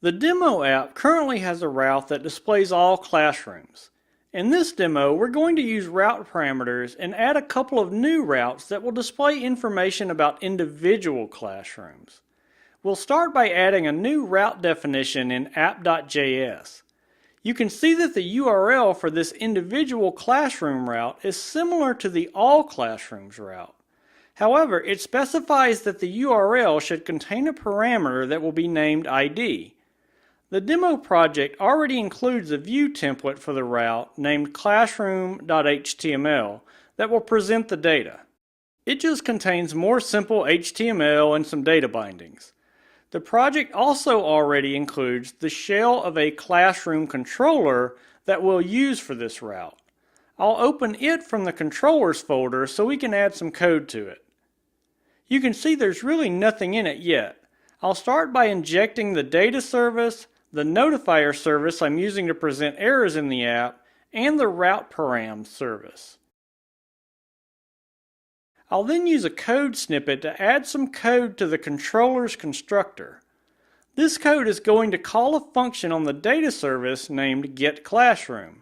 The demo app currently has a route that displays all classrooms. In this demo, we're going to use route parameters and add a couple of new routes that will display information about individual classrooms. We'll start by adding a new route definition in app.js. You can see that the URL for this individual classroom route is similar to the all classrooms route. However, it specifies that the URL should contain a parameter that will be named ID. The demo project already includes a view template for the route named classroom.html that will present the data. It just contains more simple HTML and some data bindings. The project also already includes the shell of a classroom controller that we'll use for this route. I'll open it from the controllers folder so we can add some code to it. You can see there's really nothing in it yet. I'll start by injecting the data service, the notifier service I'm using to present errors in the app, and the route param service. I'll then use a code snippet to add some code to the controller's constructor. This code is going to call a function on the data service named getClassroom.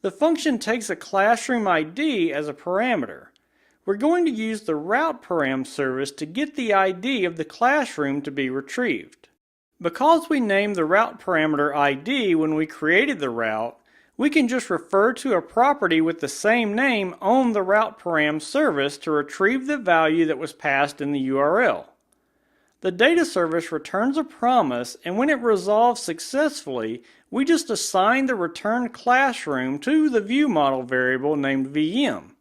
The function takes a classroom ID as a parameter. We're going to use the route param service to get the ID of the classroom to be retrieved. Because we named the route parameter ID when we created the route, we can just refer to a property with the same name on the route param service to retrieve the value that was passed in the URL. The data service returns a promise, and when it resolves successfully, we just assign the returned classroom to the viewModel variable named VM.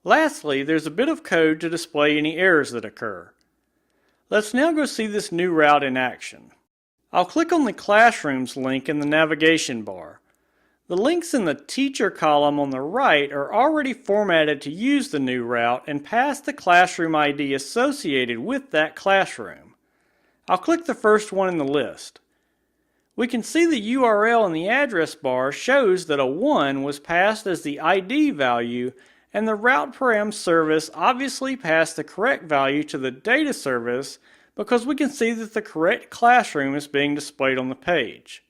Lastly, there's a bit of code to display any errors that occur. Let's now go see this new route in action. I'll click on the Classrooms link in the navigation bar. The links in the Teacher column on the right are already formatted to use the new route and pass the classroom ID associated with that classroom. I'll click the first one in the list. We can see the URL in the address bar shows that a 1 was passed as the ID value, and the route param service obviously passed the correct value to the data service because we can see that the correct classroom is being displayed on the page.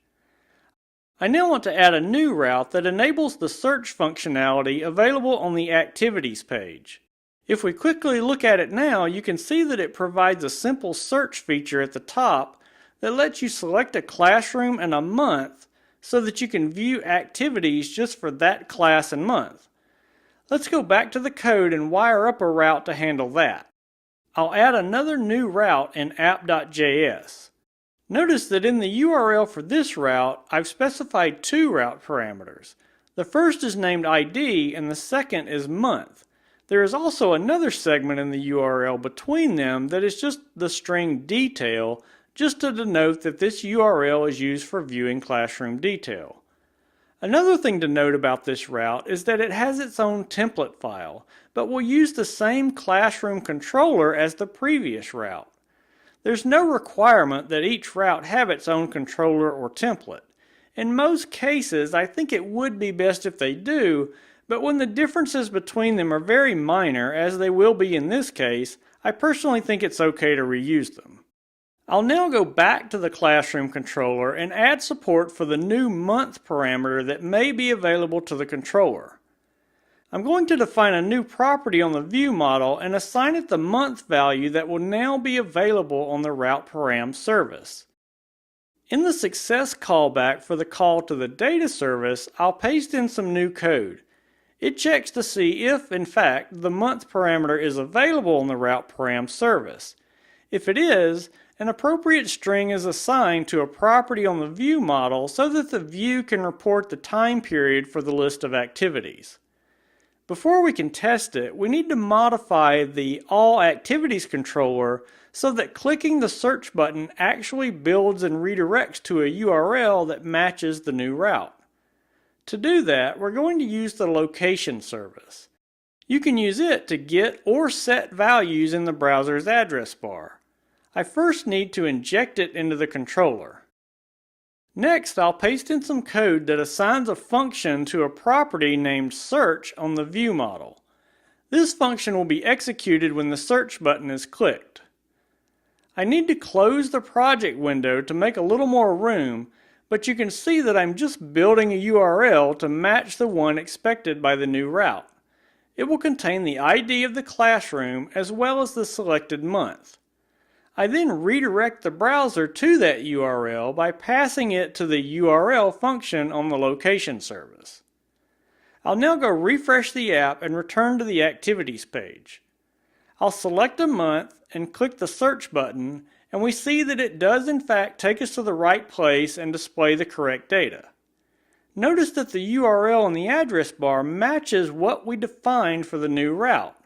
I now want to add a new route that enables the search functionality available on the Activities page. If we quickly look at it now, you can see that it provides a simple search feature at the top that lets you select a classroom and a month so that you can view activities just for that class and month. Let's go back to the code and wire up a route to handle that. I'll add another new route in app.js. Notice that in the URL for this route, I've specified two route parameters. The first is named ID and the second is month. There is also another segment in the URL between them that is just the string detail, just to denote that this URL is used for viewing classroom detail. Another thing to note about this route is that it has its own template file, but will use the same classroom controller as the previous route. There's no requirement that each route have its own controller or template. In most cases, I think it would be best if they do, but when the differences between them are very minor, as they will be in this case, I personally think it's okay to reuse them. I'll now go back to the classroom controller and add support for the new month parameter that may be available to the controller. I'm going to define a new property on the view model and assign it the month value that will now be available on the route param service. In the success callback for the call to the data service, I'll paste in some new code. It checks to see if, in fact, the month parameter is available on the route param service. If it is, an appropriate string is assigned to a property on the view model so that the view can report the time period for the list of activities. Before we can test it, we need to modify the All Activities controller so that clicking the search button actually builds and redirects to a URL that matches the new route. To do that, we're going to use the location service. You can use it to get or set values in the browser's address bar. I first need to inject it into the controller. Next, I'll paste in some code that assigns a function to a property named search on the view model. This function will be executed when the search button is clicked. I need to close the project window to make a little more room, but you can see that I'm just building a URL to match the one expected by the new route. It will contain the ID of the classroom as well as the selected month. I then redirect the browser to that URL by passing it to the URL function on the location service. I'll now go refresh the app and return to the activities page. I'll select a month and click the search button, and we see that it does in fact take us to the right place and display the correct data. Notice that the URL in the address bar matches what we defined for the new route.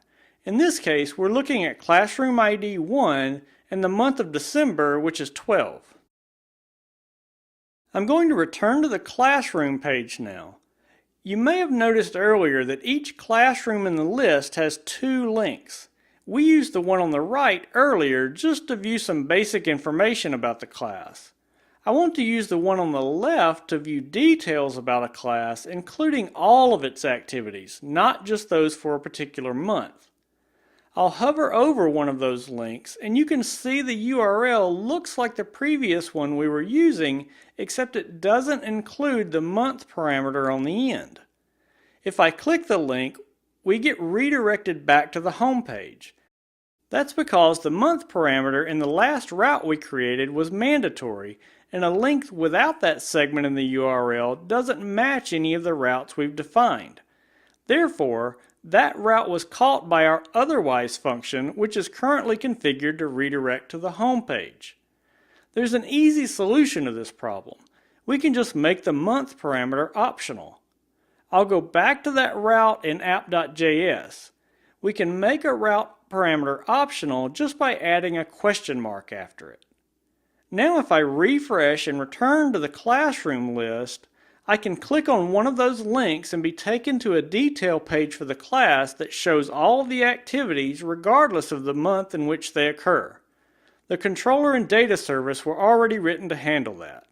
In this case, we're looking at classroom ID 1 and the month of December, which is 12. I'm going to return to the classroom page now. You may have noticed earlier that each classroom in the list has two links. We used the one on the right earlier just to view some basic information about the class. I want to use the one on the left to view details about a class, including all of its activities, not just those for a particular month. I'll hover over one of those links and you can see the URL looks like the previous one we were using, except it doesn't include the month parameter on the end. If I click the link, we get redirected back to the home page. That's because the month parameter in the last route we created was mandatory, and a link without that segment in the URL doesn't match any of the routes we've defined. Therefore, that route was caught by our otherwise function, which is currently configured to redirect to the home page. There's an easy solution to this problem. We can just make the month parameter optional. I'll go back to that route in app.js. We can make a route parameter optional just by adding a question mark after it. Now if I refresh and return to the classroom list, I can click on one of those links and be taken to a detail page for the class that shows all of the activities regardless of the month in which they occur. The controller and data service were already written to handle that.